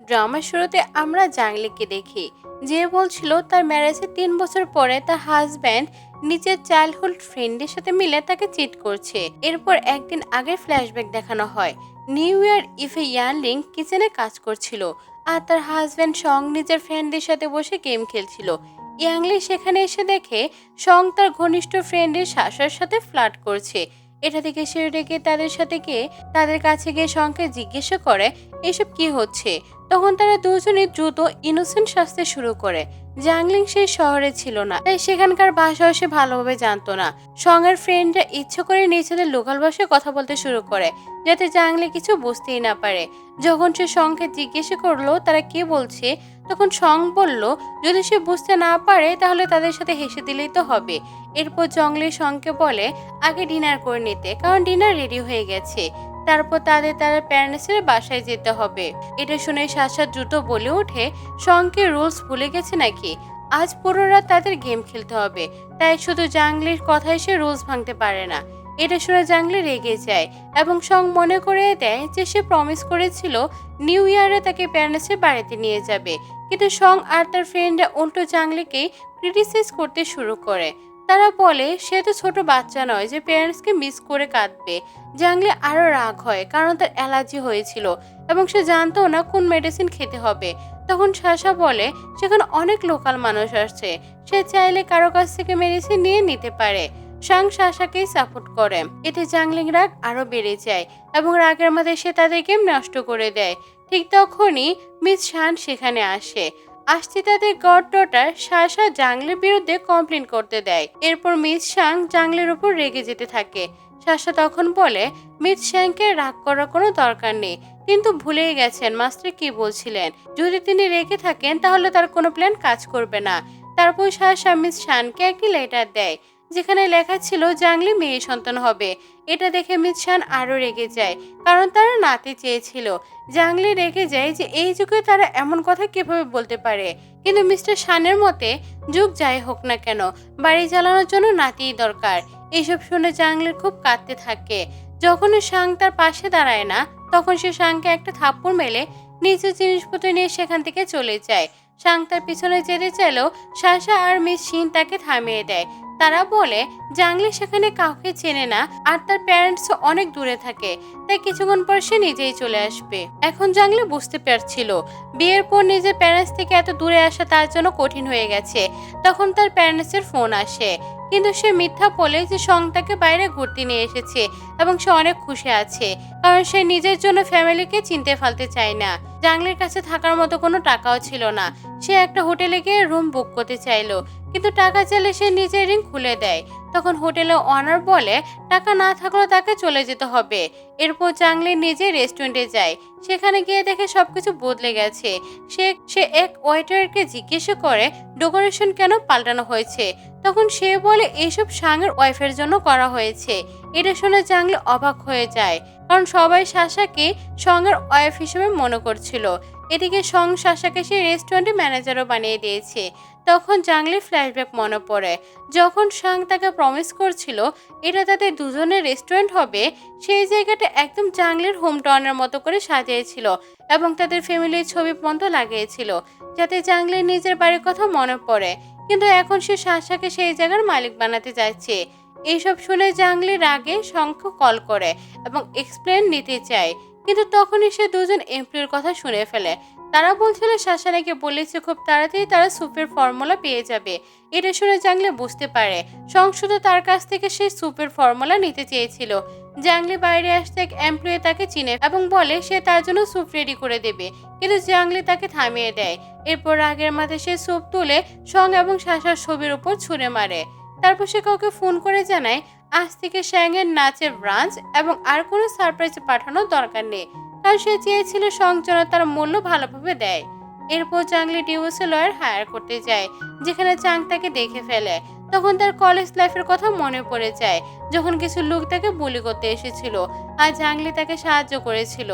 ড্রামার শুরুতে আমরা জাংলিকে দেখি, যে বলছিল তার ম্যারেজের 3 বছর পরে তার হাজব্যান্ড নিজের চাইল্ডহুড ফ্রেন্ডের সাথে মিলে তাকে চিট করছে। এরপর একদিন আগের ফ্ল্যাশব্যাক দেখানো হয়। নিউ ইয়ার ইভে ইয়ারলিং কিচেনে কাজ করছিল, আর তার হাজব্যান্ড সং নিজের ফ্রেন্ডের সাথে বসে গেম খেলছিল। ইয়াংলি সেখানে এসে দেখে সং তার ঘনিষ্ঠ ফ্রেন্ডের শাসার সাথে ফ্লার্ট করছে। এটা থেকে সে রেগে তাদের কাছে গিয়ে সংকে জিজ্ঞাসা করে এসব কি হচ্ছে। তখন তারা দুজনে দ্রুত ইনোসেন্ট সাজতে শুরু করে। জাংলিং সেই শহরে ছিল না, তাই সেখানকার ভাষাও সে ভালোভাবে জানতো না। সঙ্গের ফ্রেন্ডরা ইচ্ছে করে নিজেদের লোকাল ভাষায় কথা বলতে শুরু করে, যাতে জাংলি কিছু বুঝতেই না পারে। যখন সে সঙ্গে জিজ্ঞাসা করলো তারা কি বলছে, তখন সং বলল যদি সে বুঝতে না পারে তাহলে তাদের সাথে হেসে দিলেই তো হবে। এরপর জংলি সঙ্গকে বলে আগে ডিনার করে নিতে, কারণ ডিনার রেডি হয়ে গেছে। তারপর তার প্যারেন্টসের বাসায় যেতে হবে। এটা শুনে সাশা দ্রুত বলে ওঠে সঙ্গে রুলস ভুলে গেছে নাকি, আজ পুরো রাত তাদের গেম খেলতে হবে, তাই শুধু জাংলির কথায় সে রুলস ভাঙতে পারে না। এটা শুনে জাংলি রেগে যায় এবং সং মনে করিয়ে দেয় যে সে প্রমিস করেছিল নিউ ইয়ারে তাকে প্যারেন্টসের বাড়িতে নিয়ে যাবে। কিন্তু সং আর তার ফ্রেন্ডরা উল্টো জাংলিকে ক্রিটিসাইজ করতে শুরু করে। তারা বলে সে তো ছোট বাচ্চা নয় যে প্যারেন্টসকে মিস করে কাঁদবে। জাংলি আরো রাগ হয়, কারণ তার অ্যালার্জি হয়েছিল এবং সে জানতো না কোন মেডিসিন খেতে হবে। তখন সাশা বলে সেখানে অনেক লোকাল মানুষ আসছে, সে চাইলে কারো কাছ থেকে মেডিসিন নিয়ে নিতে পারে। সাং সাশাকেই সাপোর্ট করে। এতে জাংলিং রাগ আরো বেড়ে যায় এবং রাগের মধ্যে সে তাদের গেম নষ্ট করে দেয়। ঠিক তখনই মিস শান সেখানে আসতে তাদের গডডটার সাশা জাংলির বিরুদ্ধে কমপ্লেন করতে দেয়। এরপর মিস শাং জাংলির উপর রেগে যেতে থাকে। সাশা তখন বলে মিস শ্যাংকে রাগ করার কোনো দরকার নেই, কিন্তু ভুলেই গেছেন মাস্টার কি বলছিলেন। যদি তিনি রেগে থাকেন তাহলে তার কোনো প্ল্যান কাজ করবে না। তারপর সাশা মিস শানকে একটি লেটার দেয়, যেখানে লেখা ছিল জাংলি মেয়ে সন্তান হবে। এটা দেখে মিস শান আরো রেগে যায়, কারণ তারা নাতি চেয়েছিল। জাংলি রেগে যায় যে এই যুগে তারা এমন কথা কিভাবে বলতে পারে। কিন্তু মিস্টার শানের মতে যুগ যাই হোক না কেন, বাড়ি চালানোর জন্য নাতিই দরকার। এইসব শুনে জাংলির খুব কাঁদতে থাকে। যখন শাং তার পাশে দাঁড়ায় না, তখন সে শাংকে একটা থাপ্পড় মেলে নিজের জিনিসপত্র নিয়ে সেখান থেকে চলে যায়। শাং তার পিছনে যেতে চাইলেও সাশা আর মিস শিন তাকে থামিয়ে দেয়। তারা বলে জাংলি সেখানে কাউকে চেনে না, আর তার প্যারেন্টসও অনেক দূরে থাকে, তাই কিছুক্ষণ পর সে নিজেই চলে আসবে। এখন জাংলি বুঝতে পারছিল বিয়ের পর নিজের প্যারেন্টস থেকে এত দূরে আসা তার জন্য কঠিন হয়ে গেছে। তখন তার প্যারেন্টসের ফোন আসে, কিন্তু সে মিথ্যা বলে যে সং তাকে বাইরে ঘুরতে নিয়ে এসেছে এবং সে অনেক খুশি আছে, কারণ সে নিজের জন্য ফ্যামিলিকে চিনতে ফেলতে চায় না। জাংলির কাছে থাকার মতো কোনো টাকাও ছিল না। সে একটা হোটেলে গিয়ে রুম বুক করতে চাইলো, কিন্তু টাকা চাইলে সে নিজের রিং খুলে দেয়। তখন হোটেলের ওনার বলে টাকা না থাকলেও তাকে চলে যেতে হবে। এরপর জাংলি নিজে রেস্টুরেন্টে যায়। সেখানে গিয়ে দেখে সবকিছু বদলে গেছে। সে এক ওয়েটারকে জিজ্ঞাসা করে ডেকোরেশন কেন পাল্টানো হয়েছে। তখন সে বলে এইসব সাংয়ের ওয়াইফের জন্য করা হয়েছে। এটা শুনে জাংলি অবাক হয়ে যায়, কারণ সবাই সাশাকে সঙ্গের ওয়াইফ হিসেবে মনে করছিল। এদিকে সং সাশাকে সেই রেস্টুরেন্টের ম্যানেজারও বানিয়ে দিয়েছে। তখন জাংলির ফ্ল্যাশব্যাক মনে পড়ে, যখন সাং তাকে প্রমিস করছিল এটা তাদের দুজনের রেস্টুরেন্ট হবে। সেই জায়গাটা একদম জাংলির হোম টাউনের মতো করে সাজিয়েছিল এবং তাদের ফ্যামিলির ছবি পর্যন্ত লাগিয়েছিল, যাতে জাংলির নিজের বাড়ির কথা মনে পড়ে। কিন্তু এখন সে সাশাকে সেই জায়গার মালিক বানাতে চাইছে। এইসব শুনে জাংলি রাগে শঙ্খ কল করে এবং এক্সপ্লেন নিতে চায়, কিন্তু তখনই সে দুজন এমপ্লয়ির কথা শুনে ফেলে। তারা বলছিল সাশা নাকি বলেছে খুব তাড়াতাড়ি তারা স্যুপের ফর্মুলা পেয়ে যাবে। এটা শুনে জাংলি বুঝতে পারে সং শুধু তার কাছ থেকে সেই স্যুপের ফর্মুলা নিতে চেয়েছিল। জাংলি বাইরে আসতে এক এমপ্লয়ি তাকে চিনে এবং বলে সে তার জন্য স্যুপ রেডি করে দেবে, কিন্তু জাংলি তাকে থামিয়ে দেয়। এরপর রাগের মাথায় সে স্যুপ তুলে সং এবং সাশার ছবির উপর ছুঁড়ে মারে। তারপর সে কাউকে ফোন করে জানায় আজ থেকে শ্যাংয়ের নাচের ব্রাঞ্চ এবং আর কোনো সারপ্রাইজ পাঠানোর দরকার নেই, কারণ সে চেয়েছিল সং যেন তার মূল্য ভালোভাবে দেয়। এরপর জাংলি ডিভোর্সে লয়ার হায়ার করতে যায়, যেখানে চাং তাকে দেখে ফেলে। তখন তার কলেজ লাইফের কথা মনে পড়ে যায়, যখন কিছু লোক তাকে বুলি করতে এসেছিল আর জাংলি তাকে সাহায্য করেছিল।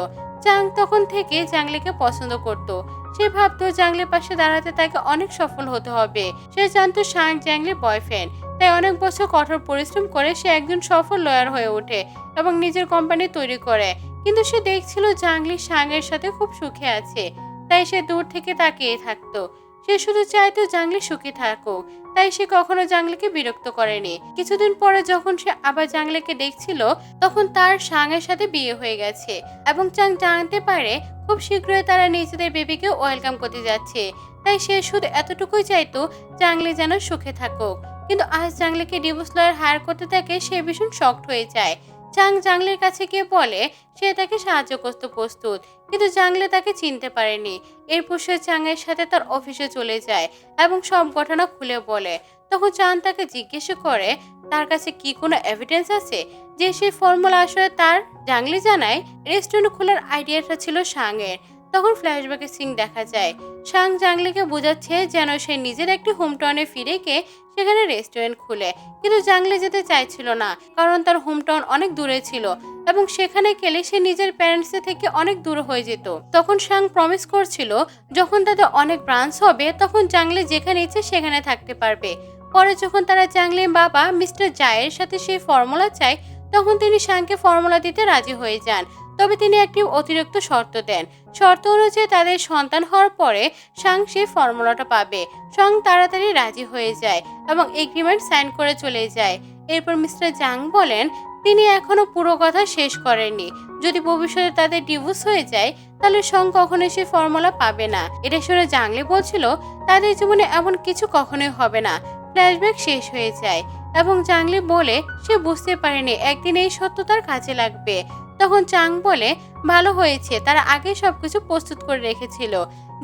চাং তখন থেকে জাংলিকে পছন্দ করত। সে ভাবতো জাংলির পাশে দাঁড়াতে তাকে অনেক সফল হতে হবে। সে জানতো শাং জাংলির বয়ফ্রেন্ড, তাই অনেক বছর কঠোর পরিশ্রম করে সে একজন সফল লয়ার হয়ে ওঠে এবং নিজের কোম্পানি তৈরি করে। কিন্তু সে দেখছিল জাংলি শাংয়ের সাথে খুব সুখে আছে। তাই সে দূর থেকে তাকিয়ে থাকতো। সে শুধু চাইতো জাংলি সুখী থাকুক, তাই সে কখনো জাংলিকে বিরক্ত করেনি। কিছুদিন পরে যখন সে আবার জাংলিকে দেখছিল, তখন তার সাংয়ের সাথে বিয়ে হয়ে গেছে এবং চাং জানতে পারে খুব শীঘ্রই তারা নিজেদের বেবিকে ওয়েলকাম করতে যাচ্ছে। তাই সে শুধু এতটুকুই চাইতো জাংলি যেন সুখে থাকুক। কিন্তু আজ জাংলিকে ডিভোর্স লয়ার হায়ার করতে থাকে সে ভীষণ শকড হয়ে যায়। চাং জাংলির কাছে গিয়ে বলে সে তাকে সাহায্য করতে প্রস্তুত, কিন্তু জাংলি তাকে চিনতে পারেনি। এরপর সে চাংয়ের সাথে তার অফিসে চলে যায় এবং সব ঘটনা খুলে বলে। তখন চাং তাকে জিজ্ঞেস করে তার কাছে কি কোনো এভিডেন্স আছে যে সেই ফর্মুলা আসলে তার। জাংলি জানায় রেস্টুরেন্ট খোলার আইডিয়াটা ছিল সাংয়ের। তখন ফ্ল্যাশব্যাকে সিং দেখা যায় সাং জাংলিকে বোঝাচ্ছে যেন সে নিজের একটি হোম টাউনে ফিরে গিয়ে সেখানে রেস্টুরেন্ট খুলে, কিন্তু জাংলি যেতে চাইছিল না কারণ তার হোম টাউন অনেক দূরে ছিল এবং সেখানে গেলে সে নিজের প্যারেন্টসের থেকে অনেক দূর হয়ে যেত। তখন সাং প্রমিস করছিল যখন তাদের অনেক ব্রাঞ্চ হবে তখন জাংলি যেখানে ইচ্ছে সেখানে থাকতে পারবে। পরে যখন তারা জাংলির বাবা মিস্টার জায়ের সাথে সেই ফর্মুলা চায় তখন তিনি সাংকে ফর্মুলা দিতে রাজি হয়ে যান, তবে তিনি একটি অতিরিক্ত শর্ত দেন। শর্ত অনুযায়ী তাদের সন্তান হওয়ার পরে সাং সেই ফর্মুলাটা পাবে। সাং তাড়াতাড়ি রাজি হয়ে যায় এবং এগ্রিমেন্ট সাইন করে চলে যায়। এরপর মিস্টার জাং বলেন তিনি এখনো পুরো কথা শেষ করেননি। যদি ভবিষ্যতে তাদের ডিভোর্স হয়ে যায় তাহলে সং কখনোই সেই ফর্মুলা পাবে না। এটা শুনে জাংলি বলছিল তাদের জীবনে এমন কিছু কখনোই হবে না। ফ্ল্যাশব্যাক শেষ হয়ে যায় এবং জাংলি বলে সে বুঝতে পারেনি একদিন এই সত্য তার কাজে লাগবে। তখন চাং বলে ভালো হয়েছে তারা আগে সবকিছু প্রস্তুত করে রেখেছিল।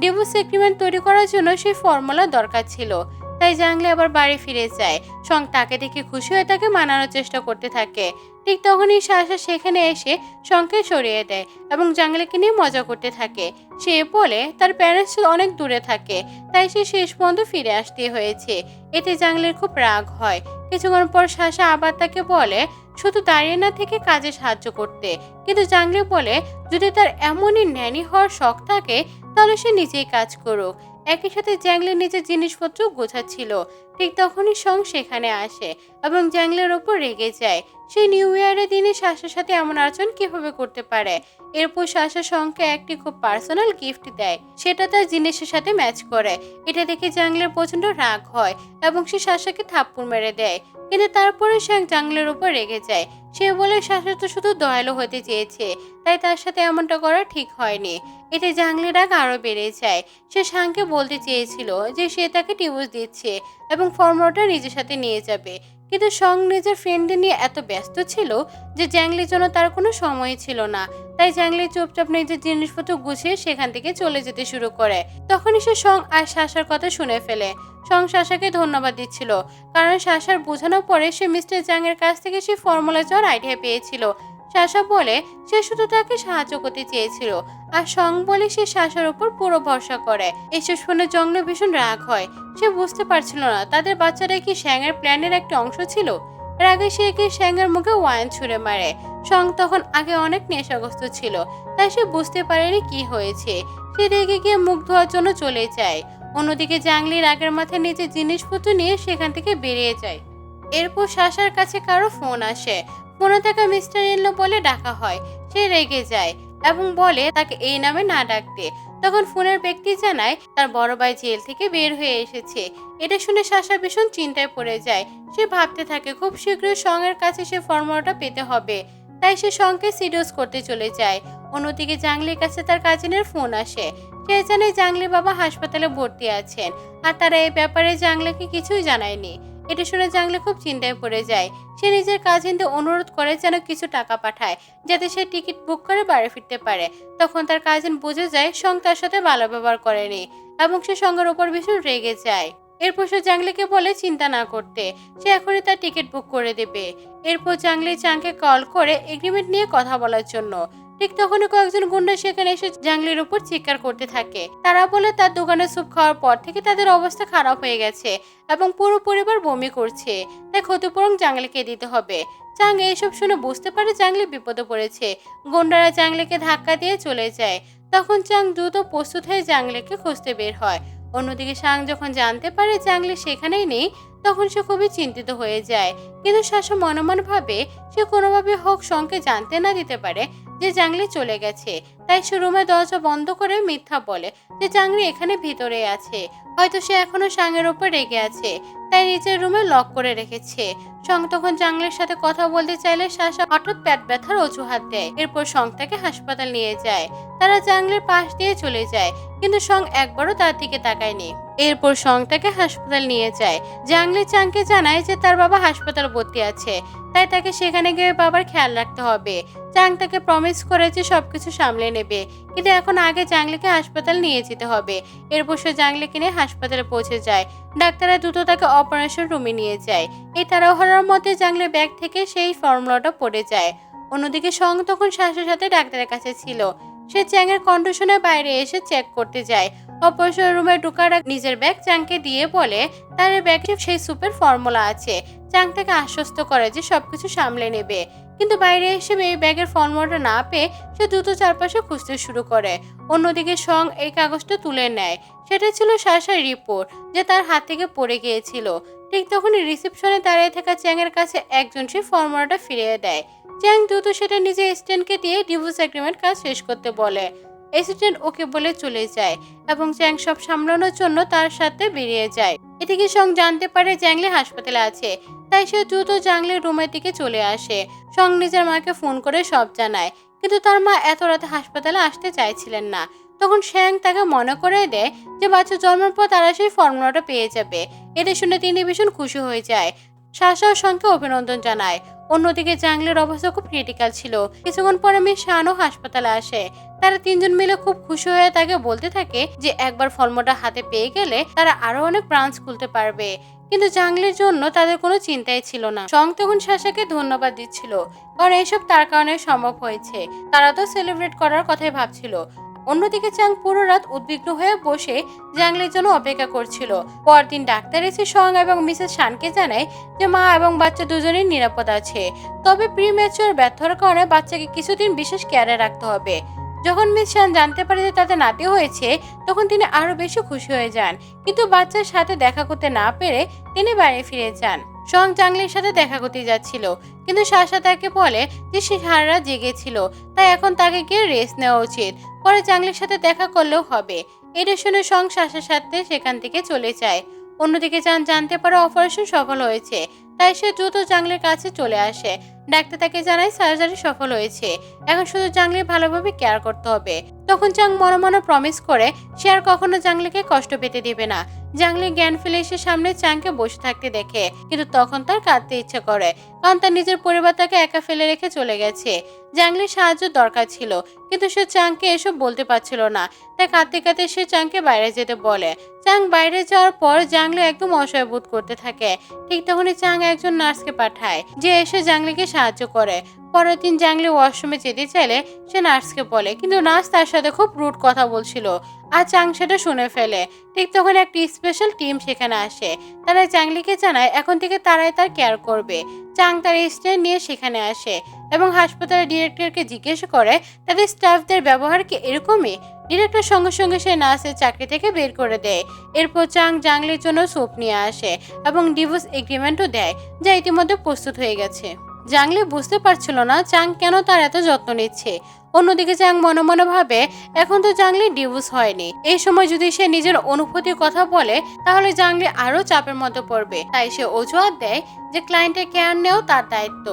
ডিভোর্স এগ্রিমেন্ট তৈরি করার জন্য সেই ফর্মুলা দরকার ছিল। তাই জাংলি আবার বাড়ি ফিরে যায়। সং তাকে দেখে খুশি হয়ে তাকে মানানোর চেষ্টা করতে থাকে। ঠিক তখনই সাশা সেখানে এসে সংকে সরিয়ে দেয় এবং জাংলিকে নিয়ে মজা করতে থাকে। সে বলে তার প্যারেন্টস অনেক দূরে থাকে তাই সে শেষ পর্যন্ত ফিরে আসতে হয়েছে। এতে জাংলির খুব রাগ হয়। কিছুক্ষণ পর সাশা আবার তাকে বলে শুধু দাঁড়িয়ে না থেকে কাজে সাহায্য করতে, কিন্তু জাংলি বলে যদি তার এমনই ন্যানি হওয়ার শখ থাকে তাহলে সে নিজেই কাজ করুক। একই সাথে জাংলি নিজের জিনিসপত্র গোছাচ্ছিল। ঠিক তখনই সং সেখানে আসে এবং জাংলির ওপর রেগে যায়। সে নিউ ইয়ারের দিনে সাশার সাথে এমন আচরণ কিভাবে করতে পারে। এরপর সাশা সংকে একটি খুব পার্সোনাল গিফট দেয়, সেটা তার জিনিসের সাথে ম্যাচ করে। এটা দেখে জাংলির প্রচন্ড রাগ হয় এবং সে সাশাকে থাপ্পড় মেরে দেয়, কিন্তু তারপরে সে জাংলির উপর রেগে যায়। সে বলে সাশা তো শুধু দয়ালু হতে চেয়েছে, তাই তার সাথে এমনটা করা ঠিক হয়নি। এতে জাংলির রাগ আরো বেড়ে যায়। সে সাংকে বলতে চেয়েছিল যে সে তাকে ডিভোর্স দিচ্ছে এবং ফর্মুলাটা নিজের সাথে নিয়ে যাবে, কিন্তু সং নিজের ফ্রেন্ডদের নিয়ে এত ব্যস্ত ছিল যে জাংলির জন্য তার কোনো সময় ছিল না। তাই জাংলি চুপচাপ নিজের জিনিসপত্র গুছিয়ে সেখান থেকে চলে যেতে শুরু করে। তখনই সে সং আর সাশার কথা শুনে ফেলে। সং সাশাকে ধন্যবাদ দিচ্ছিল কারণ সাশার বোঝানোর পরে সে মিস্টার জাং এর কাছ থেকে সে ফর্মুলা চাওয়ার আইডিয়া পেয়েছিল। সাশা বলে সে শুধু তাকে সাহায্য করতে চেয়েছিল, আর সং বলে সে সাশার উপর পুরো ভরসা করে। এসব শুনে জংলি ভীষণ রাগ হয়। সে বুঝতে পারছিল না তাদের বাচ্চাটা কি শ্যাংয়ের প্ল্যানের একটা অংশ ছিল। এর আগে সে কি শ্যাংয়ের মুখে ওয়াইন ছুঁড়ে মারে। সং তখন আগে অনেক নেশাগ্রস্ত ছিল, তাই সে বুঝতে পারেনি কি হয়েছে। সে রেগে গিয়ে মুখ ধোয়ার জন্য চলে যায়। অন্যদিকে জাংলি রাগের মাথায় নিজের জিনিসপত্র নিয়ে সেখান থেকে বেরিয়ে যায়। এরপর সাশার কাছে কারো ফোন আসে। ফোনে তাকে মিস্টার ইনলো বলে ডাকা হয়। সে রেগে যায় এবং বলে তাকে এই নামে না ডাকতে। তখন ফোনের ব্যক্তি জানায় তার বড় ভাই জেল থেকে বের হয়ে এসেছে। এটা শুনে সাশা ভীষণ চিন্তায় পড়ে যায়। সে ভাবতে থাকে খুব শীঘ্রই সং এর কাছে সে ফর্মুলাটা পেতে হবে, তাই সে সংকে সিডিউস করতে চলে যায়। অন্যদিকে জাংলির কাছে তার কাজিনের ফোন আসে। সে জানে জাংলি বাবা হাসপাতালে ভর্তি আছেন আর তারা এই ব্যাপারে জাংলিকে কিছুই জানায়নি। এটা শুনে জাংলি খুব চিন্তায় পড়ে যায়। সে নিজের কাজিনদের অনুরোধ করে যেন কিছু টাকা পাঠায় যাতে সে টিকিট বুক করে বাড়ি ফিরতে পারে। তখন তার কাজিন বুঝে যায় সং তার সাথে ভালো ব্যবহার করেনি এবং সে সঙ্গের উপর ভীষণ রেগে যায়। এরপর সে জাংলিকে বলে চিন্তা না করতে, সে এখনই তার টিকিট বুক করে দেবে। এরপর জাংলি চাংকে কল করে এগ্রিমেন্ট নিয়ে কথা বলার জন্য। ঠিক তখনই কয়েকজন গুন্ডা সেখানে এসে জাংলির উপর চিৎকার করতে থাকে। তারা বলে তার দোকানে স্যুপ খাওয়ার পর থেকে তাদের অবস্থা খারাপ হয়ে গেছে এবং পুরো পরিবার বমি করছে, তাই ক্ষতিপূরণ জাংলিকে দিতে হবে। চাং এইসব শুনে বুঝতে পারে জাংলি বিপদে পড়েছে। গুন্ডারা জাংলিকে ধাক্কা দিয়ে চলে যায়। তখন চাং দ্রুত প্রস্তুত হয়ে জাংলিকে খুঁজতে বের হয়। অন্যদিকে সাং যখন জানতে পারে জাংলি সেখানেই নেই তখন সে খুবই চিন্তিত হয়ে যায়। কিন্তু শাসা মনে মনে ভাবে সে কোনোভাবে হোক সংকে জানতে না দিতে পারে যে জাংলি চলে গেছে। তাই সে রুমের দরজা বন্ধ করে মিথ্যা বলে যে জাংলি এখানে ভিতরে আছে। হয়তো সে এখনো সাংয়ের উপর রেগে আছে, তাই নিজের রুমে লক করে রেখেছে। সং তখন জাংলির সাথে কথা বলতে চাইলে সাশা হঠাৎ পেট ব্যথার অজুহাত দেয়। এরপর সং তাকে হাসপাতাল নিয়ে যায়। তারা জাংলির পাশ দিয়ে চলে যায়, কিন্তু সং একবারও তার দিকে তাকায়নি। এরপর সং তাকে হাসপাতাল নিয়ে যায়। জাংলি চাংকে জানায় যে তার বাবা হাসপাতাল ভর্তি আছে, তাই তাকে সেখানে গিয়ে বাবার খেয়াল রাখতে হবে। চাং তাকে প্রমিস করে যে সবকিছু সামলে নেবে, কিন্তু এখন আগে জাংলিকে হাসপাতাল নিয়ে যেতে হবে। এরপর সে জাংলিকে নিয়ে হাসপাতালে পৌঁছে যায়। ডাক্তাররা দ্রুত তাকে অপারেশন রুমে নিয়ে যায়। এই তাড়াহুড়োর মধ্যে জাংলির ব্যাগ থেকে সেই ফর্মুলাটা পড়ে যায়। অন্যদিকে সং তখন শ্বাসের সাথে ডাক্তারের কাছে ছিল। সে চ্যাংয়ের কন্ডিশনের বাইরে এসে চেক করতে যায়। অপারেশন রুমে ঢোকার আগে নিজের ব্যাগ চাংকে দিয়ে বলে তার ব্যাগে সেই সুপের ফর্মুলা আছে। চাং তাকে আশ্বস্ত করে যে সবকিছু সামলে নেবে, কিন্তু বাইরে এসে এই ব্যাগের ফর্মুলাটা না পেয়ে সে দ্রুত চারপাশে খুঁজতে শুরু করে। অন্যদিকে সং এই কাগজটা তুলে নেয়। সেটা ছিল সাশার রিপোর্ট, যে তার হাত থেকে পড়ে গিয়েছিল। ঠিক তখনই রিসেপশনে দাঁড়িয়ে থাকা চ্যাংয়ের কাছে একজন সেই ফর্মুলাটা ফিরিয়ে দেয়। চ্যাং দ্রুত সেটা নিজের অ্যাসিস্ট্যান্টকে দিয়ে ডিভোর্স এগ্রিমেন্ট কাজ শেষ করতে বলে। অ্যাসিস্ট্যান্ট ওকে বলে চলে যায় এবং চ্যাং সব সামলানোর জন্য তার সাথে বেরিয়ে যায়। এদিকে সং জানতে পারে জাংলি হাসপাতালে আছে, তাই সে দ্রুত জাংলির রুমের দিকে চলে আসে। সং নিজের মাকে ফোন করে সব জানায়, কিন্তু তার মা এত রাতে হাসপাতালে আসতে চাইছিলেন না। তখন শ্যাং তাকে মনে করে দেয় যে বাচ্চা জন্মের পর তারা সেই ফর্মুলাটা পেয়ে যাবে। এটা শুনে তিনি ভীষণ খুশি হয়ে যায়। শাসা ও সঙ্গে অভিনন্দন জানায়। অন্যদিকে জাংলির অবস্থা খুব ক্রিটিক্যাল ছিল। কিছুক্ষণ পরে মিস শানও হাসপাতালে আসে। তারা তিনজন মিলে খুব খুশি হয়ে তাকে বলতে থাকে যে একবার ফর্মুলাটা হাতে পেয়ে গেলে তারা আরো অনেক ব্রাঞ্চ খুলতে পারবে। কিন্তু জাংলির জন্য তাদের কোনো চিন্তাই ছিল না। সং তখন শাসাকে ধন্যবাদ দিচ্ছিল, কারণ এইসব তার কারণে সম্ভব হয়েছে। তারা তো সেলিব্রেট করার কথাই ভাবছিল। অন্যদিকে চাং পুরো রাত উদ্বিগ্ন হয়ে বসে জাংলির জন্য অপেক্ষা করছিল। পরদিন ডাক্তার এসে সং এবং মিসেস শানকে জানায় যে মা এবং বাচ্চা দুজনেই নিরাপদ আছে, তবে প্রিম্যাচিওর ব্যর্থতার কারণে বাচ্চাকে কিছুদিন বিশেষ কেয়ারে রাখতে হবে। যখন মিস শান জানতে পারে যে তাদের নাতি হয়েছে, তখন তিনি আরো বেশি খুশি হয়ে যান, কিন্তু বাচ্চার সাথে দেখা করতে না পেরে তিনি বাড়ি ফিরে যান। সং জাংলির সাথে দেখা করতে যাচ্ছিল, কিন্তু শাসা তাকে বলে যে সে সারা রাত জেগেছিল, তাই এখন তাকে গিয়ে রেস্ট নেওয়া উচিত। পরে জাংলির সাথে দেখা করলেও হবে। এটা শুনে সং শাসার সাথে সেখান থেকে চলে যায়। অন্যদিকে চান জানতে পারে অপারেশন সফল হয়েছে, তাই সে দ্রুত জাংলির কাছে চলে আসে। ডাক্তার তাকে জানায় সার্জারি সফল হয়েছে, এখন শুধু জাংলির ভালোভাবে কেয়ার করতে হবে। তখন চাং মনে মনে প্রমিস করে সে আর কখনো জাংলিকে কষ্ট পেতে দিবে না। জাংলি জ্ঞান ফেলে এসে সামনে চাংকে বসে থাকতে দেখে, কিন্তু তখন তার কাঁদতে ইচ্ছে করে, কারণ তার নিজের পরিবার তাকে একা ফেলে রেখে চলে গেছে। জাংলির সাহায্য দরকার ছিল, কিন্তু সে চাংকে এসব বলতে পারছিল না। তাই কাঁদতে কাঁদতে সে চাংকে বাইরে যেতে বলে। চাং বাইরে যাওয়ার পর জাংলি একদম অসহায় বোধ করতে থাকে। ঠিক তখনই চাং একজন নার্সকে পাঠায়, যে এসে জাংলিকে সাহায্য করে। পরের দিন জাংলি ওয়াশরুমে যেতে চাইলে সে নার্সকে বলে, কিন্তু নার্স তার সাথে খুব রুড কথা বলছিল, আর চাং সেটা শুনে ফেলে। ঠিক তখন একটি স্পেশাল টিম সেখানে আসে। তারা জাংলিকে জানায় এখন থেকে তারাই তার কেয়ার করবে। চাং তার স্ট্যান্ড নিয়ে সেখানে আসে এবং হাসপাতালের ডিরেক্টরকে জিজ্ঞেস করে তাদের স্টাফদের ব্যবহার কি এরকমই। ডিরেক্টর সঙ্গে সঙ্গে সে নার্সের চাকরি থেকে বের করে দেয়। এরপর চাং জাংলির জন্য স্যুপ নিয়ে আসে এবং ডিভোর্স এগ্রিমেন্টও দেয়, যা ইতিমধ্যে প্রস্তুত হয়ে গেছে। জাংলি বুঝতে পারছিল না চাং কেন তার এত যত্ন নিচ্ছে। অন্যদিকে চাং মনে মনে ভাবে এখন তো জাংলি ডিভোর্স হয়নি, এই সময় যদি সে নিজের অনুভূতির কথা বলে তাহলে জাংলি আরো চাপের মধ্যে পড়বে। তাই সে অজুহাত দেয় যে ক্লায়েন্টের কেয়ার নেওয়া তার দায়িত্ব,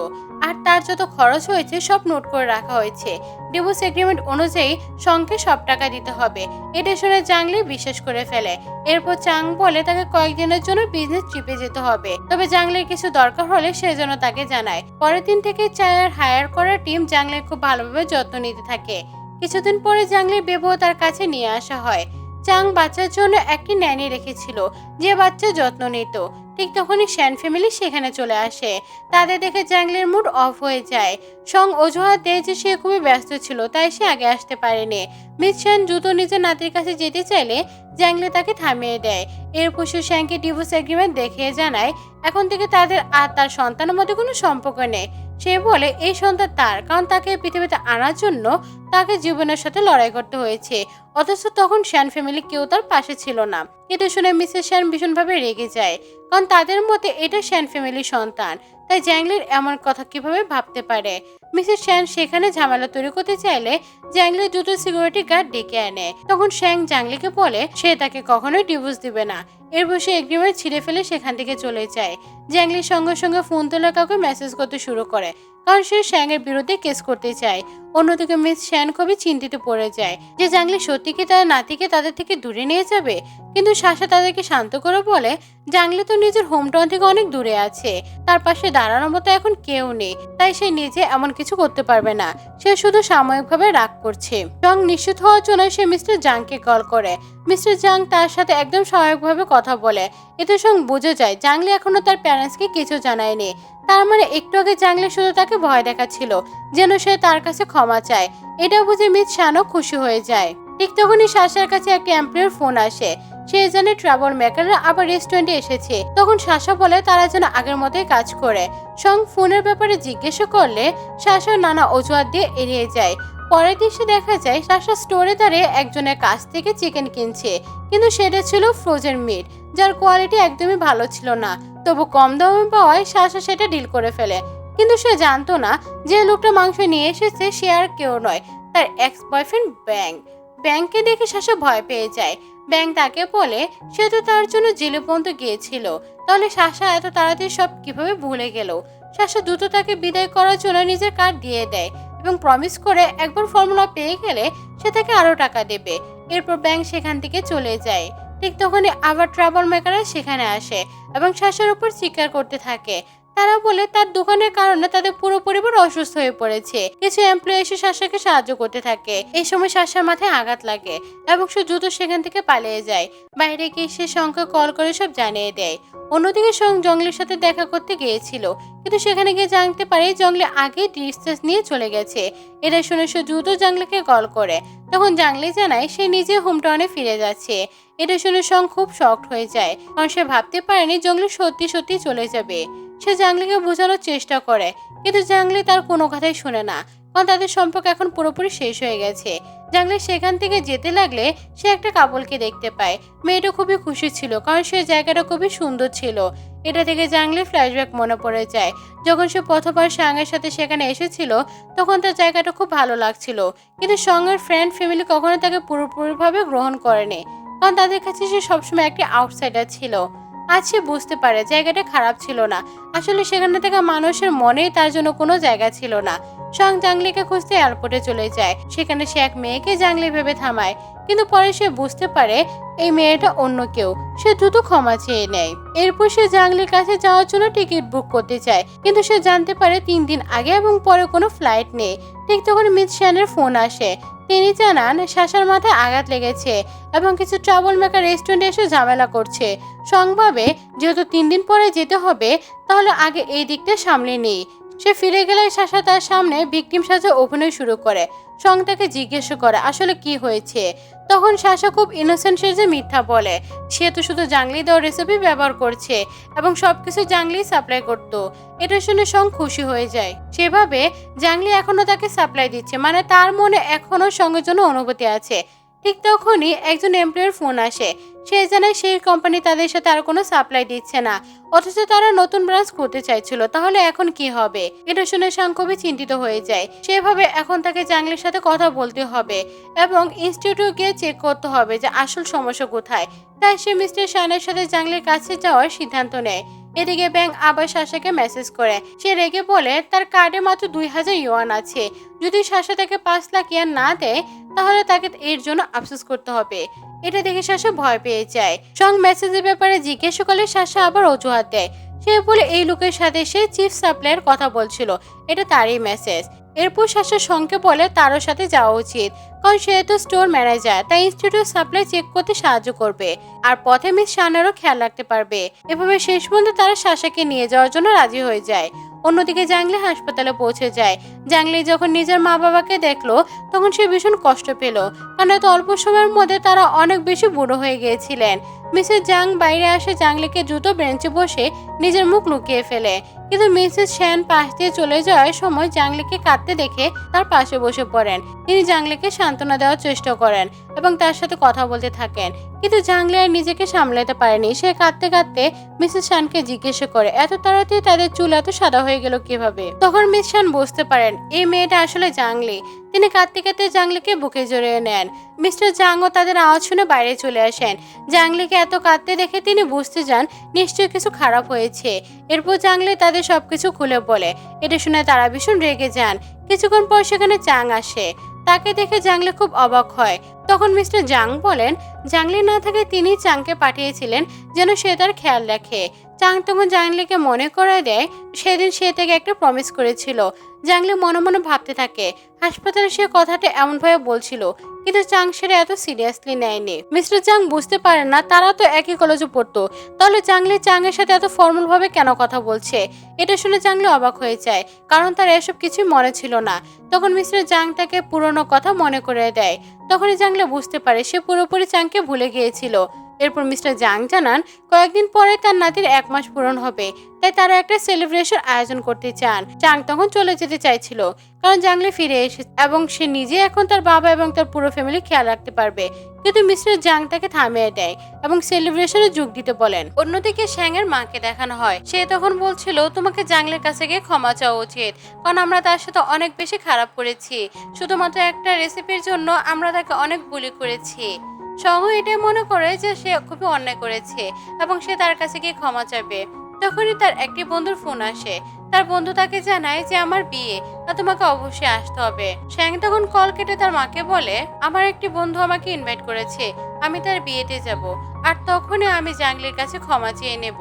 আর তার যত খরচ হয়েছে সব নোট করে রাখা হয়েছে। ডিভোর্স এগ্রিমেন্ট অনুযায়ী সঙ্গে সব টাকা দিতে হবে। এটা শুনে জাংলি বিশ্বাস করে ফেলে। এরপর চাং বলে তাকে কয়েকদিনের জন্য বিজনেস ট্রিপে যেতে হবে, তবে জাংলির কিছু দরকার হলে সে যেন তাকে জানায়। পরের দিন থেকে চায়ের হায়ার করা টিম জাংলির খুব ভালোভাবে যত্ন নিতে থাকে। কিছুদিন পরে জাংলির বেবুও তার কাছে নিয়ে আসা হয়। চাং বাচ্চার জন্য একটি ন্যানি রেখেছিল, যে বাচ্চা যত্ন নিত। ঠিক তখনই শ্যান ফ্যামিলি সেখানে চলে আসে। তাদের দেখে জাংলির মুড অফ হয়ে যায়। সং অজুহাত দেয় যে সে খুবই ব্যস্ত ছিল, তাই সে আগে আসতে পারেনি। মিস শ্যান দ্রুত নিজের নাতির কাছে যেতে চাইলে জাংলি তাকে থামিয়ে দেয়। এরপর সে শ্যানকে ডিভোর্স এগ্রিমেন্ট দেখিয়ে জানায় এখন থেকে তাদের আর তার সন্তানের মধ্যে কোনো সম্পর্ক নেই। সে বলে এই সন্তান তার, কারণ তাকে পৃথিবীতে আনার জন্য তাকে জীবনের সাথে লড়াই করতে হয়েছে। অথচ তখন শ্যান ফ্যামিলি কেউ তার পাশে ছিল না। এটা শুনে মিসেস শ্যান ভীষণভাবে রেগে যায়, কারণ তাদের মতে এটা শ্যান ফ্যামিলির সন্তান। তাই জ্যাংলির এমন কথা কিভাবে ভাবতে পারে। মিসেস শ্যান সেখানে ঝামেলা তৈরি করতে চাইলে জ্যাংলি দ্রুত সিকিউরিটি গার্ড ডেকে আনে। তখন শ্যাং জ্যাংলিকে বলে সে তাকে কখনোই ডিভোর্স দিবে না। এরপর সে এগ্রিমেন্ট ছিঁড়ে ফেলে সেখান থেকে চলে যায়। জ্যাংলির সঙ্গে সঙ্গে ফোন তোলা কাউকে মেসেজ করতে শুরু করে, কারণ সে শ্যাংয়ের বিরুদ্ধে কেস করতে চায়। অন্যদিকে মিস শ্যান খুবই চিন্তিত পড়ে যায় যে জ্যাংলি সত্যি কি তার নাতিকে তাদের থেকে দূরে নিয়ে যাবে। কিন্তু সাশা তাদেরকে শান্ত করে বলে জ্যাংলি তো নিজের হোম টাউন থেকে অনেক দূরে আছে, তার পাশে দাঁড়ানোর মতো এখন কেউ নেই, তাই সে নিজে এমন কিছু করতে পারবে না। সে শুধু সাময়িকভাবে রাগ করছে। জং নিশ্চিত হওয়ার জন্য সে মিস্টার জাংকে কল করে। মিস্টার জাং তার সাথে একদম স্বাভাবিকভাবে কথা বলে। এতে সং বুঝে যায় জাংলি এখনো তার প্যারেন্টসকে কিছু জানায়নি। তার মানে একটু আগে জাংলি শুধু তাকে ভয় দেখাচ্ছিল যেন সে তার কাছে ক্ষমা চায়। এটা বুঝে মিস শানও খুশি হয়ে যায়। ঠিক তখনই সাশার কাছে একটা এমপ্লয়ের ফোন আসে। সে জানে ট্রাভেল মেকাররা আবার রেস্টুরেন্টে এসেছে। তখন সাশা বলে তারা যেন আগের মতোই কাজ করে। সং ফোনের ব্যাপারে জিজ্ঞাসা করলে সাশা নানা অজুহাত দিয়ে এড়িয়ে যায়। পরের দৃশ্যে দেখা যায় সাশা স্টোরে দাঁড়িয়ে একজনের কাছ থেকে চিকেন কিনছে, কিন্তু সেটা ছিল ফ্রোজেন মিট, যার কোয়ালিটি একদমই ভালো ছিল না। তবু কম দামে পাওয়ায় সাশা সেটা ডিল করে ফেলে। কিন্তু সে জানতো না যে লোকটা মাংস নিয়ে এসেছে সে আর কেউ নয়, তার এক্স বয়ফ্রেন্ড ব্যাং। ব্যাংকে দেখে সাশা ভয় পেয়ে যায়। ব্যাং তাকে বলে সে তো তার জন্য জেলে পর্যন্ত গিয়েছিল, তাহলে সাশা এত তাড়াতাড়ি সব কিভাবে ভুলে গেল। সাশা দ্রুত তাকে বিদায় করার জন্য নিজের কার্ড দিয়ে দেয় এবং প্রমিস করে একবার ফর্মুলা পেয়ে গেলে সে তাকে আরো টাকা দেবে। এরপর ব্যাং সেখান থেকে চলে যায়। ঠিক তখনই আবার ট্রাভেল মেকাররা সেখানে আসে এবং সাশার উপর চিৎকার করতে থাকে। তারা বলে তার দোকানের কারণে তাদের পুরো পরিবার অসুস্থ হয়ে পড়েছে। কিছু এমপ্লয়ি এসে সাশাকে সাহায্য করতে থাকে। এই সময় সাশার মাথায় আঘাত লাগে এবং সে দ্রুত সেখান থেকে পালিয়ে যায়। বাইরে গিয়ে সে শংকে কল করে সব জানিয়ে দেয়। অন্যদিকে শং জঙ্গলের সাথে দেখা করতে গিয়েছিল, কিন্তু সেখানে গিয়ে জানতে পারে জঙ্গলে আগে ডিসচার্জ নিয়ে চলে গেছে। এটা শুনে সে দ্রুত জাংলিকে কল করে। তখন জাংলি জানায় সে নিজে হোম টাউনে ফিরে যাচ্ছে। এটা শুনে শং খুব শকড হয়ে যায়, কারণ সে ভাবতে পারেনি জঙ্গলি সত্যি সত্যি চলে যাবে। সে জাংলিকে বোঝানোর চেষ্টা করে, কিন্তু জাংলি তার কোনো কথাই শোনে না, কারণ তাদের সম্পর্ক এখন পুরোপুরি শেষ হয়ে গেছে। জাংলি সেখান থেকে যেতে লাগলে সে একটা কাপলকে দেখতে পায়। মেয়েটা খুবই খুশি ছিল, কারণ সে জায়গাটা খুবই সুন্দর ছিল। এটা থেকে জাংলি ফ্ল্যাশব্যাক মনে পড়ে যায়। যখন সে প্রথমবার সাংয়ের সাথে সেখানে এসেছিল তখন তার জায়গাটা খুব ভালো লাগছিল, কিন্তু সঙ্গের ফ্রেন্ড ফ্যামিলি কখনো তাকে পুরোপুরিভাবে গ্রহণ করেনি, কারণ তাদের কাছে সে সবসময় একটি আউটসাইডার ছিল। আজ সে বুঝতে পারে জায়গাটা খারাপ ছিল না, আসলে সেখানে থাকা মানুষের মনেই তার জন্য কোনো জায়গা ছিল না। সং জাংলিকে খুঁজতে এয়ারপোর্টে চলে যায়। সেখানে সে এক মেয়েকে জাংলি ভেবে থামায়, কিন্তু পরে সে বুঝতে পারে এই মেয়েটা অন্য কেউ। সে দ্রুত ক্ষমা চেয়ে নেয়। এরপর সে জাংলির কাছে যাওয়ার জন্য টিকিট বুক করতে চায়, কিন্তু সে জানতে পারে 3 দিন আগে এবং পরে কোনো ফ্লাইট নেই। ঠিক তখন মিস শ্যানের ফোন আসে। তিনি জানান সাশার মাথায় আঘাত লেগেছে এবং কিছু ট্রাভেল মেকার রেস্টুরেন্টে এসে ঝামেলা করছে। সংভাবে যেহেতু 3 দিন পরে যেতে হবে, তাহলে আগে এই দিকটা সামলে নেই। সে ফিরে গেলে সাশা তার সামনে ভিকটিম সাজে অভিনয় শুরু করে। সং তাকে জিজ্ঞেস করে আসলে কি হয়েছে। তখন সাশা খুব ইনোসেন্ট সেজে মিথ্যা বলে সে তো শুধু জাংলি দেওয়ার রেসিপি ব্যবহার করছে এবং সবকিছু জাংলি সাপ্লাই করত। এটা শুনে সং খুশি হয়ে যায়। সেভাবে জাংলি এখনো তাকে সাপ্লাই দিচ্ছে, মানে তার মনে এখনো সঙ্গের জন্য অনুভূতি আছে। ঠিক তখনই একজন এমপ্লয়ের ফোন আসে। সে জানায় সেই কোম্পানি তাদের সাথে আর কোনো সাপ্লাই দিচ্ছে না, অথচ তারা নতুন ব্রাঞ্চ করতে চাইছিল। তাহলে এখন কি হবে? এটা শুনে শাং খুবই চিন্তিত হয়ে যায়। সেভাবে এখন তাকে জাংলির সাথে কথা বলতে হবে এবং ইনস্টিটিউটে গিয়ে চেক করতে হবে যে আসল সমস্যা কোথায়। তাই সে মিস্টার শানের সাথে জাংলির কাছে যাওয়ার সিদ্ধান্ত নেয়। এদিকে ব্যাংক আবার সাশাকে মেসেজ করে। সে রেগে বলে তার কার্ডে মাত্র 2000 ইউয়ান আছে, যদি সাশা তাকে 5 লাখ ইয়ান না দেয় তাহলে তাকে এর জন্য আফসোস করতে হবে। এটা দেখে সাশা ভয় পেয়ে যায়। সং মেসেজের ব্যাপারে জিজ্ঞেস করলে সাশা আবার অজুহাত দেয়। সে বলে এই লোকের সাথে সে চিফ সাপ্লায়ার কথা বলছিল, এটা তারই মেসেজ। এরপর সাশা সঙ্গে বলে তারও সাথে যাওয়া উচিত, কারণ সে তো স্টোর ম্যানেজার, তাই ইনস্টিটিউট সাপ্লাই চেক করতে সাহায্য করবে আর পথে মিস শানেরও খেয়াল রাখতে পারবে। এভাবে শেষ পর্যন্ত তারা সাশাকে নিয়ে যাওয়ার জন্য রাজি হয়ে যায়। অন্যদিকে জাংলি হাসপাতালে পৌঁছে যায়। জাংলি যখন নিজের মা বাবাকে দেখলো তখন সে ভীষণ কষ্ট পেল, কারণ এত অল্প সময়ের মধ্যে তারা অনেক বেশি বুড়ো হয়ে গিয়েছিলেন। মিসেস জাং বাইরে আসে জাংলিকে দ্রুত বেঞ্চে বসে নিজের মুখ লুকিয়ে ফেলে, কিন্তু মিসেস শ্যান পাশ দিয়ে চলে যাওয়ার সময় জাংলিকে কাঁদতে দেখে তার পাশে বসে পড়েন। তিনি জাংলিকে সান্ত্বনা দেওয়ার চেষ্টা করেন এবং তার সাথে কথা বলতে থাকেন। কিন্তু জাংলি আর নিজেকে সামলাতে পারেনি। সে কাঁদতে কাঁদতে মিসেস শানকে জিজ্ঞাসা করে এত তাড়াতাড়ি তাদের চুল এত সাদা হয়ে গেল কিভাবে। তখন মিস শান বুঝতে পারেন এই মেয়েটা আসলে জাংলি। তিনি কাঁদতে কাঁদতে জাংলিকে বুকে জড়িয়ে নেন। মিস্টার জাংও তাদের আওয়াজ শুনে বাইরে চলে আসেন। জাংলিকে এত কাঁদতে দেখে তিনি বুঝতে যান নিশ্চয়ই কিছু খারাপ হয়েছে। এরপর জাংলি তাদের সবকিছু খুলে বলে। এটা শুনে তারা ভীষণ রেগে যান। কিছুক্ষণ পর সেখানে চাং আসে। তাকে দেখে জাংলি খুব অবাক হয়। তখন মিস্টার জাং বলেন জাংলি না থাকে তিনি চাংকে পাঠিয়েছিলেন যেন সে তার খেয়াল রাখে। চাং তখন জাংলিকে মনে করায় দেয় সেদিন সে থেকে একটা প্রমিস করেছিল। জাংলি মনে মনে ভাবতে থাকে হাসপাতালে সে কথাটা এমনভাবে বলছিল, কিন্তু চাং সেটা এত সিরিয়াসলি নেয়নি। মিস্টার চাং বুঝতে পারেন না তারা তো একই কলেজে পড়তো, তাহলে জাংলি চাংয়ের সাথে এত ফর্মাল ভাবে কেন কথা বলছে। এটা শুনে জাংলি অবাক হয়ে যায়, কারণ তার এসব কিছুই মনে ছিল না। তখন মিস্টার জাং তাকে পুরনো কথা মনে করে দেয়। তখনই জাংলি বুঝতে পারে সে পুরোপুরি চাংকে ভুলে গিয়েছিল। এরপর মিস্টার জাং জানান কয়েকদিন পরে তার নাতির 1 মাস পূরণ হবে, তাই তারা একটা সেলিব্রেশন আয়োজন করতে চান। চাং তখন চলে যেতে চাইছিল কারণ জাংলি ফিরে এসেছে এবং সে নিজে এখন তার বাবা এবং তার পুরো ফ্যামিলি খেয়াল রাখতে পারবে। কিন্তু মিস্টার জাং তাকে থামিয়ে দেয় এবং সেলিব্রেশনে যোগ দিতে বলেন। অন্যদিকে শ্যাংয়ের মাকে দেখানো হয়। সে তখন বলছিল তোমাকে জাংলির কাছে গিয়ে ক্ষমা চাওয়া উচিত, কারণ আমরা তার সাথে অনেক বেশি খারাপ করেছি। শুধুমাত্র একটা রেসিপির জন্য আমরা তাকে অনেক বুলি করেছি। সহ এটাই মনে করে যে সে খুবই অন্যায় করেছে এবং সে তার কাছে গিয়ে ক্ষমা চাইবে। তখনই তার একটি বন্ধুর ফোন আসে। তার বন্ধু তাকে জানায় যে আমার বিয়ে আর তোমাকে অবশ্যই আসতে হবে। শ্যাং তখন কল কেটে তার মাকে বলে আমার একটি বন্ধু আমাকে ইনভাইট করেছে, আমি তার বিয়েতে যাব, আর তখনই আমি জাংলির কাছে ক্ষমা চেয়ে নেব।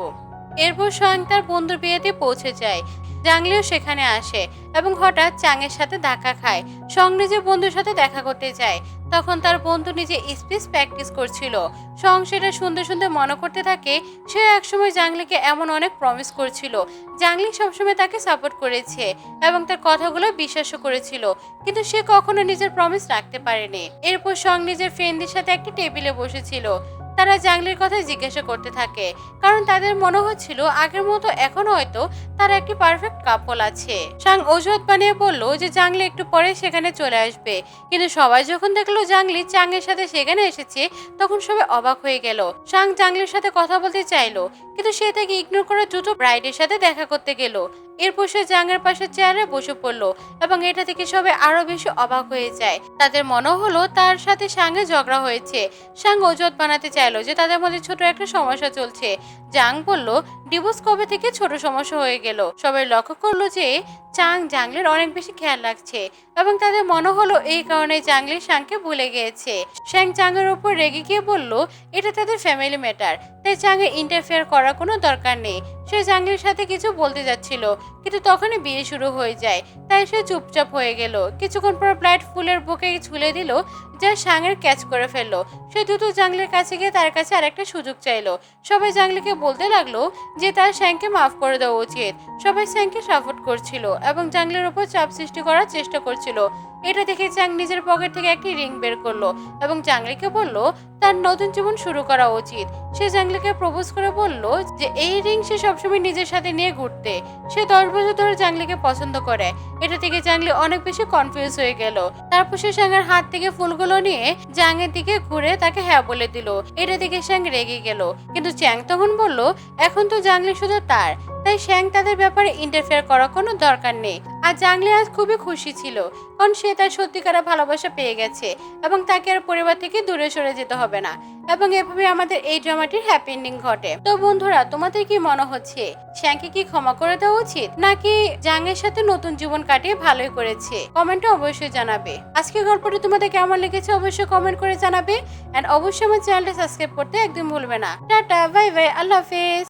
এরপর শ্যাং তার বন্ধুর বিয়েতে পৌঁছে যায়। জাংলিও সেখানে আসে এবং হঠাৎ চাংয়ের সাথে ধাক্কা খায়। সং নিজের বন্ধুর সাথে দেখা করতে যায়। তখন তার বন্ধু নিজে স্পিচ প্র্যাকটিস করছিল। সং সেটা শুনতে শুনতে মনে করতে থাকে সে একসময় জাংলিকে এমন অনেক প্রমিস করছিল। জাংলি সবসময় তাকে সাপোর্ট করেছে এবং তার কথাগুলো বিশ্বাসও করেছিল, কিন্তু সে কখনো নিজের প্রমিস রাখতে পারেনি। এরপর সং নিজের ফ্রেন্ডদের সাথে একটি টেবিলে বসেছিল। তারা জাংলির কথা জিজ্ঞাসা করতে থাকে, কারণ তাদের মনে হচ্ছিল আগের মতো এখন হয়তো তার একটি পারফেক্ট কাপল আছে। সাং অজুহাত বানিয়ে বলল যে জাংলি একটু পরে সেখানে চলে আসবে, কিন্তু সবাই যখন দেখলো জাংলি চাংয়ের সাথে সেখানে এসেছে তখন সবাই অবাক হয়ে গেল। সাং জাংলির সাথে কথা বলতে চাইলো, কিন্তু সে তাকে ইগনোর করে দ্রুত ব্রাইডের সাথে দেখা করতে গেল। এরপর সে জাংয়ের পাশে চেয়ারে বসে পড়লো এবং এটা থেকে সবাই আরো বেশি অবাক হয়ে যায়। তাদের মনে হলো তার সাথে সাংয়ে ঝগড়া হয়েছে। সাং অজুহাত বানাতে চাইলো যে তাদের মধ্যে ছোট একটা সমস্যা চলছে। জাং বলল ডিভোর্স কবে থেকে ছোট সমস্যা হয়ে গেল। সবাই লক্ষ্য করলো যে চাং জাংলির অনেক বেশি খেয়াল রাখছে এবং তাদের মনে হলো এই কারণে জাংলি সাংকে ভুলে গিয়েছে। শ্যাং চাংয়ের উপর রেগে গিয়ে বলল এটা তাদের ফ্যামিলি ম্যাটার, তাই চাংয়ে ইন্টারফেয়ার করার কোনো দরকার নেই। সে জাংলির সাথে কিছু বলতে যাচ্ছিল, কিন্তু তখনই বিয়ে শুরু হয়ে যায়, তাই সে চুপচাপ হয়ে গেল। কিছুক্ষণ পর ব্লাইট ফুলের বুকে ঝুলে দিল, যা সাংয়ের ক্যাচ করে ফেললো। সে দ্রুত জাংলির কাছে গিয়ে তার কাছে আরেকটা সুযোগ চাইলো। সবাই জাংলিকে বলতে লাগলো যে তার শ্যাংকে মাফ করে দেওয়া উচিত। সবাই শ্যাংকে সাপোর্ট করছিল এবং জাংলির উপর চাপ সৃষ্টি করার চেষ্টা করছিল। এটা দেখে চাং নিজের পকেট থেকে একটি রিং বের করলো এবং জাংলিকে বলল তার নতুন জীবন শুরু করা উচিত। সে জাংলিকে প্রপোজ করে বলল যে এই রিং সে সবসময় নিজের সাথে নিয়ে ঘুরতে। সে 10 বছর ধরে জাংলিকে পছন্দ করে। এটা থেকে জাংলি অনেক বেশি কনফিউজ হয়ে গেল। তারপর সে শ্যাংয়ের হাত থেকে ফুলগুলো নিয়ে জাংয়ের দিকে ঘুরে তাকে হ্যাঁ বলে দিল। এটা দেখে শ্যাং রেগে গেল, কিন্তু চ্যাং তখন বলল এখন তো জাংলি শুধু তার, তাই শ্যাং তাদের ব্যাপারে ইন্টারফেয়ার করার কোনো দরকার নেই। আর জাংলি আজ খুবই খুশি ছিল, কারণ সে তার সত্যিকার ভালোবাসা পেয়ে গেছে এবং তাকে আর পরিবার থেকে দূরে সরে যেতে হবে না। এবং এভাবে আমাদের এই ড্রামাটির হ্যাপি এন্ডিং ঘটে। তো বন্ধুরা, তোমাদের কি মনে হচ্ছে শ্যাংকে কি ক্ষমা করে দেওয়া উচিত, নাকি জাংয়ের সাথে নতুন জীবন কাটিয়ে ভালোই করেছে? কমেন্টে অবশ্যই জানাবে। আজকে গল্পটি তোমাদের কেমন লেগেছে অবশ্যই কমেন্ট করে জানাবে। এন্ড অবশ্যই আমার চ্যানেলটা সাবস্ক্রাইব করতে একদম ভুলবে না। টাটা, বাই বাই, আল্লাহ হাফেজ।